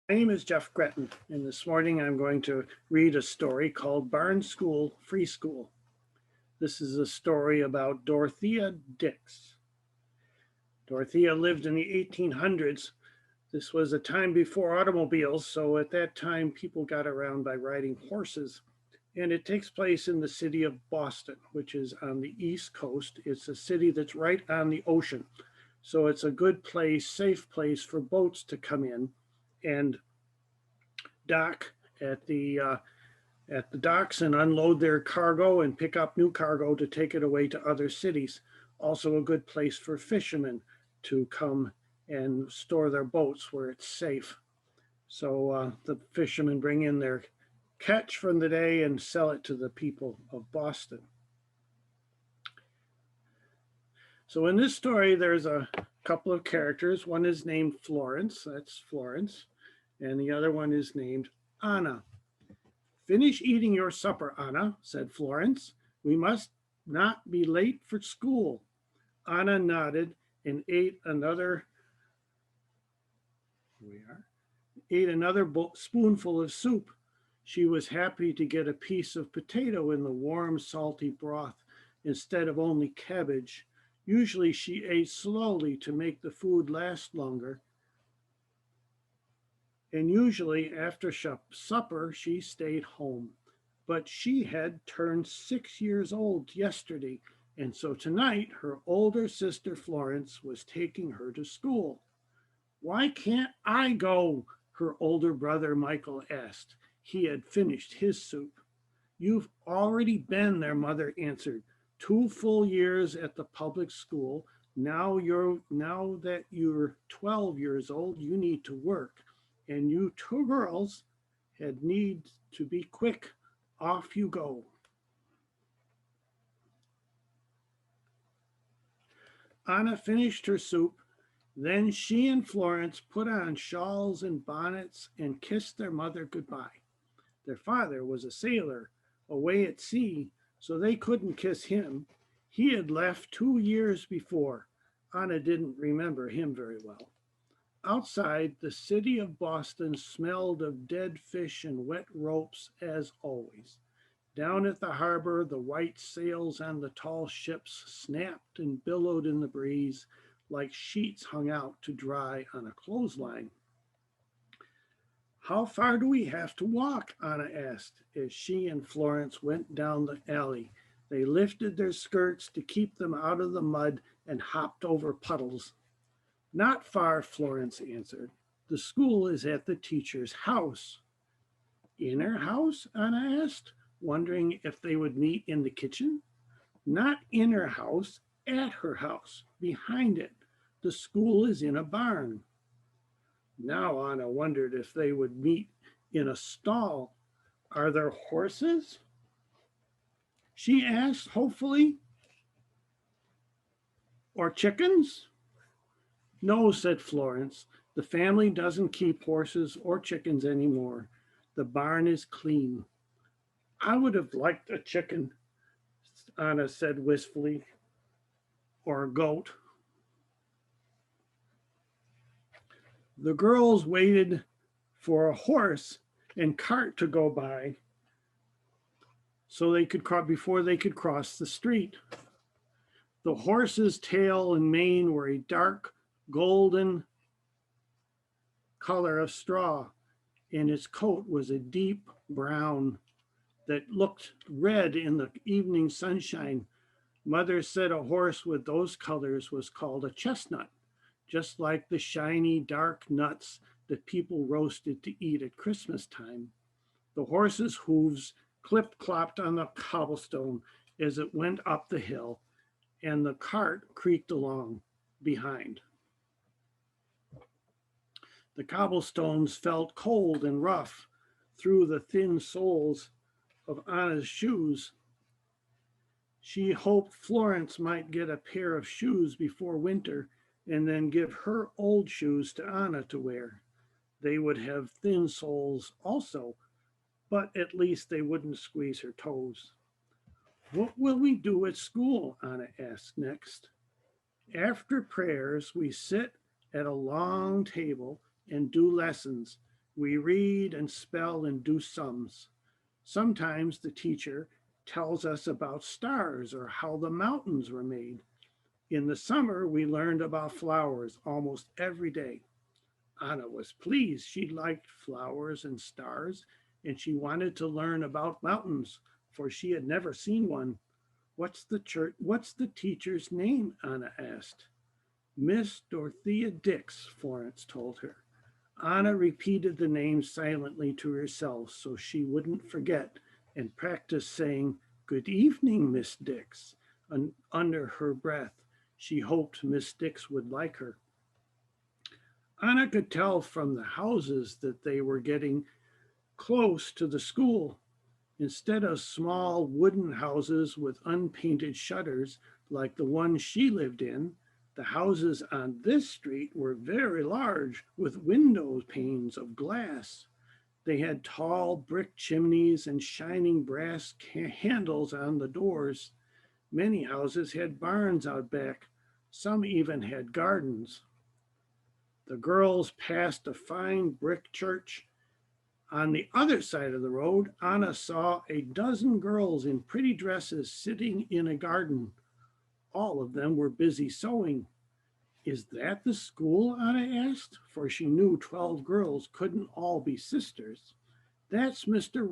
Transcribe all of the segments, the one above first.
My name is Jeff Gretton, and this morning I'm going to read a story called Barn School Free School. This is a story about Dorothea Dix. Dorothea lived in the 1800s. This was a time before automobiles, so at that time people got around by riding horses. And it takes place in the city of Boston, which is on the East Coast. It's a city that's right on the ocean. So it's a good place, safe place for boats to come in and dock at the docks and unload their cargo and pick up new cargo to take it away to other cities. Also, a good place for fishermen to come and store their boats where it's safe. So the fishermen bring in their catch from the day and sell it to the people of Boston. So in this story, there's a couple of characters. One is named Florence, that's Florence, and the other one is named Anna. Finish eating your supper, Anna, said Florence. We must not be late for school. Anna nodded and ate another spoonful of soup. She was happy to get a piece of potato in the warm, salty broth instead of only cabbage. Usually she ate slowly to make the food last longer, and usually after supper she stayed home. But she had turned 6 years old yesterday, and so tonight her older sister Florence was taking her to school. Why can't I go? Her older brother Michael asked. He had finished his soup. You've already been, their mother answered. 2 full years at the public school. Now that you're 12 years old, you need to work. And you two girls had need to be quick. Off you go. Anna finished her soup. Then she and Florence put on shawls and bonnets and kissed their mother goodbye. Their father was a sailor away at sea, so they couldn't kiss him. He had left 2 years before. Anna didn't remember him very well. Outside, the city of Boston smelled of dead fish and wet ropes as always. Down at the harbor, the white sails on the tall ships snapped and billowed in the breeze like sheets hung out to dry on a clothesline. How far do we have to walk? Anna asked as she and Florence went down the alley. They lifted their skirts to keep them out of the mud and hopped over puddles. Not far, Florence answered. The school is at the teacher's house. In her house? Anna asked, wondering if they would meet in the kitchen. Not in her house, at her house, behind it. The school is in a barn. Now Anna wondered if they would meet in a stall. Are there horses? She asked hopefully. Or chickens? No, said Florence. The family doesn't keep horses or chickens anymore. The barn is clean. I would have liked a chicken, Anna said wistfully, or a goat. The girls waited for a horse and cart to go by so they could before they could cross the street. The horse's tail and mane were a dark golden color of straw, and its coat was a deep brown that looked red in the evening sunshine. Mother said a horse with those colors was called a chestnut, just like the shiny dark nuts that people roasted to eat at Christmas time. The horse's hooves clip clopped on the cobblestone as it went up the hill, and the cart creaked along behind. The cobblestones felt cold and rough through the thin soles of Anna's shoes. She hoped Florence might get a pair of shoes before winter and then give her old shoes to Anna to wear. They would have thin soles also, but at least they wouldn't squeeze her toes. What will we do at school? Anna asked next. After prayers, we sit at a long table and do lessons. We read and spell and do sums. Sometimes the teacher tells us about stars or how the mountains were made. In the summer, we learned about flowers almost every day. Anna was pleased. She liked flowers and stars, and she wanted to learn about mountains, for she had never seen one. What's the teacher's name? Anna asked. Miss Dorothea Dix, Florence told her. Anna repeated the name silently to herself so she wouldn't forget and practiced saying, Good evening, Miss Dix, under her breath. She hoped Miss Dix would like her. Anna could tell from the houses that they were getting close to the school. Instead of small wooden houses with unpainted shutters like the one she lived in, the houses on this street were very large with window panes of glass. They had tall brick chimneys and shining brass handles on the doors. Many houses had barns out back. Some even had gardens. The girls passed a fine brick church. On the other side of the road, Anna saw a dozen girls in pretty dresses sitting in a garden. All of them were busy sewing. Is that the school? Anna asked, for she knew 12 girls couldn't all be sisters. That's Mr.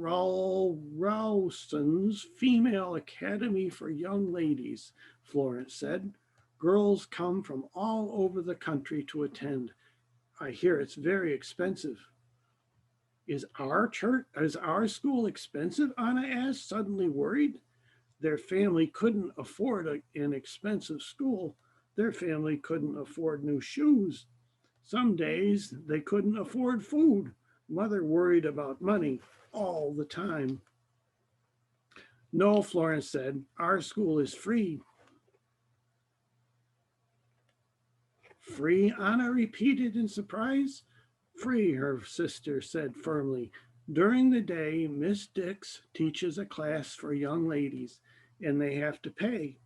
Rowson's Female Academy for Young Ladies, Florence said. Girls come from all over the country to attend. I hear it's very expensive. Is our school expensive? Anna asked, suddenly worried. Their family couldn't afford an expensive school. Their family couldn't afford new shoes. Some days they couldn't afford food. Mother worried about money all the time. No, Florence said, our school is free. Free? Anna repeated in surprise. Free, her sister said firmly. During the day, Miss Dix teaches a class for young ladies, and they have to pay.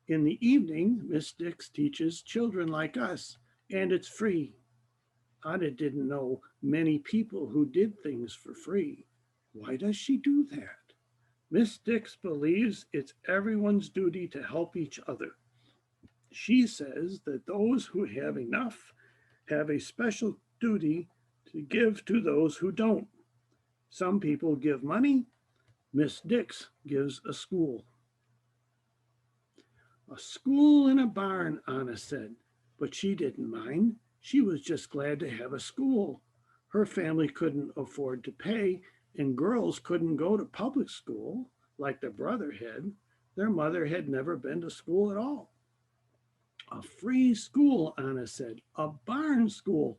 In the evening, Miss Dix teaches children like us, and it's free. Anna didn't know many people who did things for free. Why does she do that? Miss Dix believes it's everyone's duty to help each other. She says that those who have enough have a special duty to give to those who don't. Some people give money. Miss Dix gives a school. A school in a barn, Anna said, but she didn't mind. She was just glad to have a school. Her family couldn't afford to pay, and girls couldn't go to public school like their brother had. Their mother had never been to school at all. A free school, Anna said, a barn school.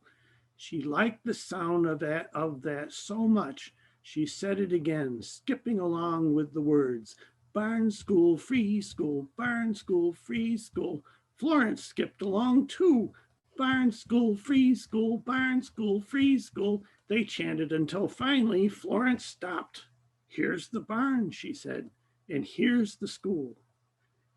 She liked the sound of that so much, she said it again, skipping along with the words, barn school, free school, barn school, free school. Florence skipped along too. Barn school, free school, barn school, free school. They chanted until finally Florence stopped. Here's the barn, she said, and here's the school.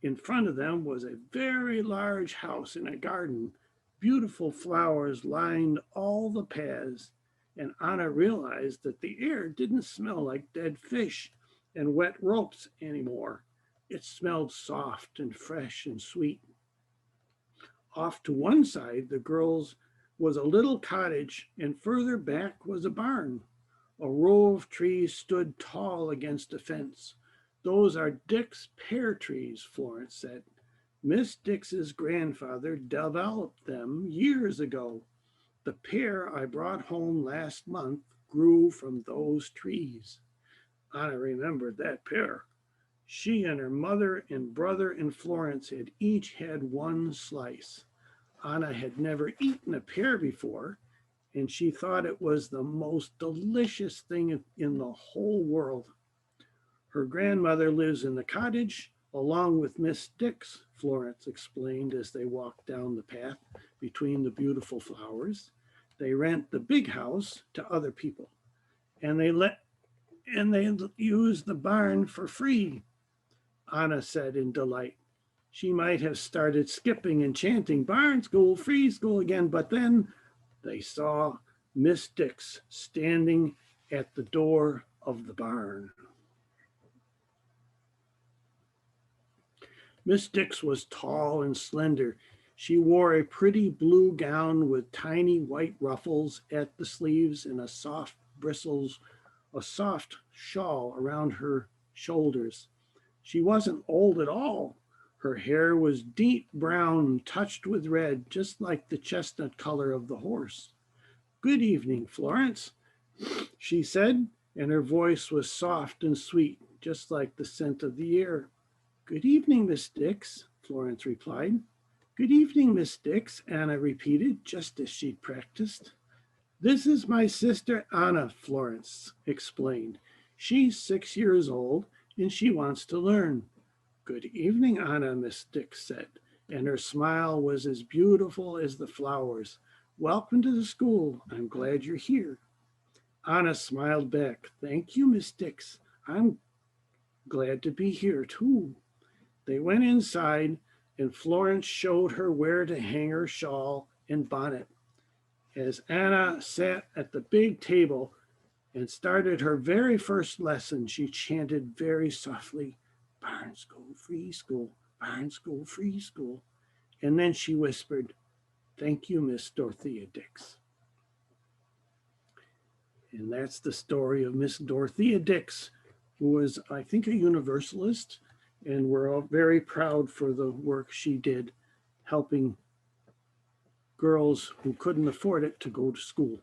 In front of them was a very large house in a garden. Beautiful flowers lined all the paths, and Anna realized that the air didn't smell like dead fish and wet ropes anymore. It smelled soft and fresh and sweet. Off to one side, the girls was a little cottage, and further back was a barn. A row of trees stood tall against a fence. Those are Dix pear trees, Florence said. Miss Dix's grandfather developed them years ago. The pear I brought home last month grew from those trees. Anna remembered that pear. She and her mother and brother and Florence had each had one slice. Anna had never eaten a pear before, and she thought it was the most delicious thing in the whole world. Her grandmother lives in the cottage along with Miss Dix, Florence explained as they walked down the path between the beautiful flowers. They rent the big house to other people, and they use the barn for free, Anna said in delight. She might have started skipping and chanting barn school, free school again, but then they saw Miss Dix standing at the door of the barn. Miss Dix was tall and slender. She wore a pretty blue gown with tiny white ruffles at the sleeves and a soft shawl around her shoulders. She wasn't old at all. Her hair was deep brown touched with red, just like the chestnut color of the horse. Good evening, Florence, she said, and her voice was soft and sweet, just like the scent of the air. Good evening, Miss Dix, Florence replied. Good evening, Miss Dix, Anna repeated, just as she'd practiced. This is my sister Anna, Florence explained. She's 6 years old and she wants to learn. Good evening, Anna, Miss Dix said, and her smile was as beautiful as the flowers. Welcome to the school. I'm glad you're here. Anna smiled back. Thank you, Miss Dix. I'm glad to be here too. They went inside and Florence showed her where to hang her shawl and bonnet. As Anna sat at the big table and started her very first lesson, she chanted very softly, Barn School, Free School, Barn School, Free School. And then she whispered, Thank you, Miss Dorothea Dix. And that's the story of Miss Dorothea Dix, who was, I think, a Universalist, and we're all very proud for the work she did helping girls who couldn't afford it to go to school.